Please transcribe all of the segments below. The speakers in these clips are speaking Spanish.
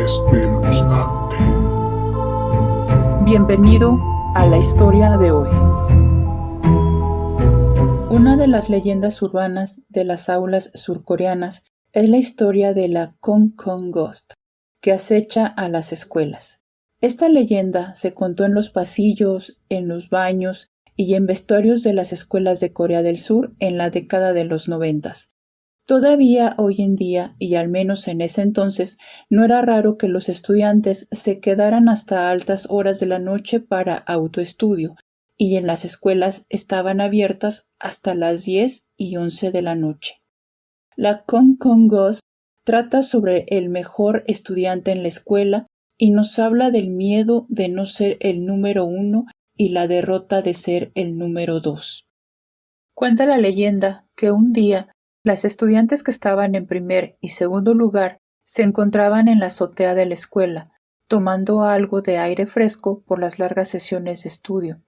espeluznante. Bienvenido a la historia de hoy. Una de las leyendas urbanas de las aulas surcoreanas es la historia de la Kong Kong Ghost, que acecha a las escuelas. Esta leyenda se contó en los pasillos, en los baños y en vestuarios de las escuelas de Corea del Sur en la década de los 90. Todavía hoy en día, y al menos en ese entonces, no era raro que los estudiantes se quedaran hasta altas horas de la noche para autoestudio, y en las escuelas estaban abiertas hasta las 10 y 11 de la noche. La Kong Kong Ghost trata sobre el mejor estudiante en la escuela y nos habla del miedo de no ser el número 1 y la derrota de ser el número 2. Cuenta la leyenda que un día las estudiantes que estaban en primer y segundo lugar se encontraban en la azotea de la escuela, tomando algo de aire fresco por las largas sesiones de estudio.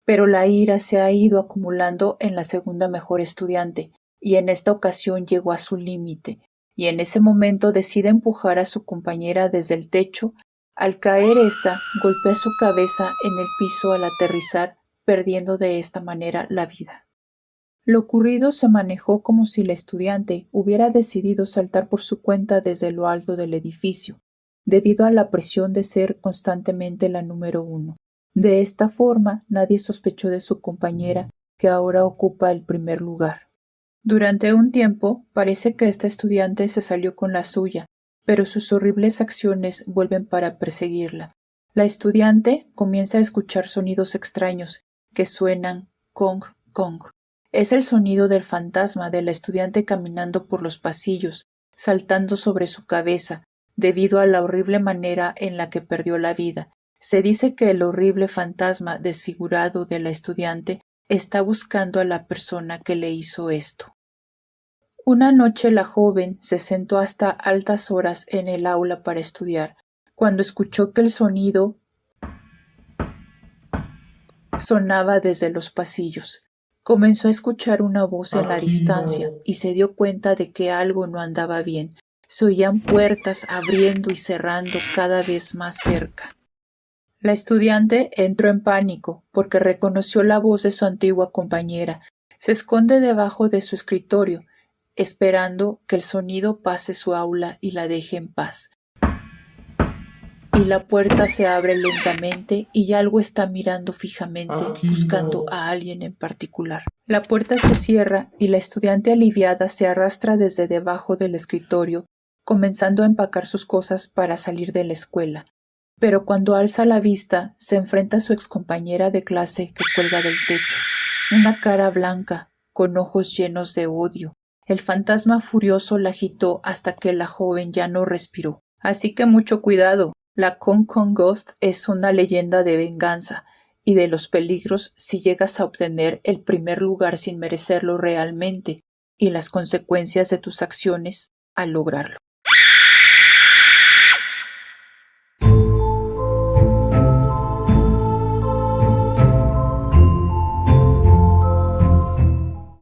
Pero la ira se ha ido acumulando en la segunda mejor estudiante, y en esta ocasión llegó a su límite, y en ese momento decide empujar a su compañera desde el techo. Al caer ésta, golpea su cabeza en el piso al aterrizar, perdiendo de esta manera la vida. Lo ocurrido se manejó como si la estudiante hubiera decidido saltar por su cuenta desde lo alto del edificio, debido a la presión de ser constantemente la número 1. De esta forma, nadie sospechó de su compañera, que ahora ocupa el primer lugar. Durante un tiempo, parece que esta estudiante se salió con la suya, pero sus horribles acciones vuelven para perseguirla. La estudiante comienza a escuchar sonidos extraños que suenan Kong, Kong. Es el sonido del fantasma de la estudiante caminando por los pasillos, saltando sobre su cabeza, debido a la horrible manera en la que perdió la vida. Se dice que el horrible fantasma desfigurado de la estudiante está buscando a la persona que le hizo esto. Una noche la joven se sentó hasta altas horas en el aula para estudiar, cuando escuchó que el sonido sonaba desde los pasillos. Comenzó a escuchar una voz en la distancia y se dio cuenta de que algo no andaba bien. Se oían puertas abriendo y cerrando cada vez más cerca. La estudiante entró en pánico porque reconoció la voz de su antigua compañera. Se esconde debajo de su escritorio, esperando que el sonido pase su aula y la deje en paz. Y la puerta se abre lentamente y algo está mirando fijamente, buscando a alguien en particular. La puerta se cierra y la estudiante aliviada se arrastra desde debajo del escritorio, comenzando a empacar sus cosas para salir de la escuela. Pero cuando alza la vista, se enfrenta a su excompañera de clase que cuelga del techo. Una cara blanca, con ojos llenos de odio. El fantasma furioso la agitó hasta que la joven ya no respiró. Así que mucho cuidado. La Kong Kong Ghost es una leyenda de venganza y de los peligros si llegas a obtener el primer lugar sin merecerlo realmente y las consecuencias de tus acciones al lograrlo.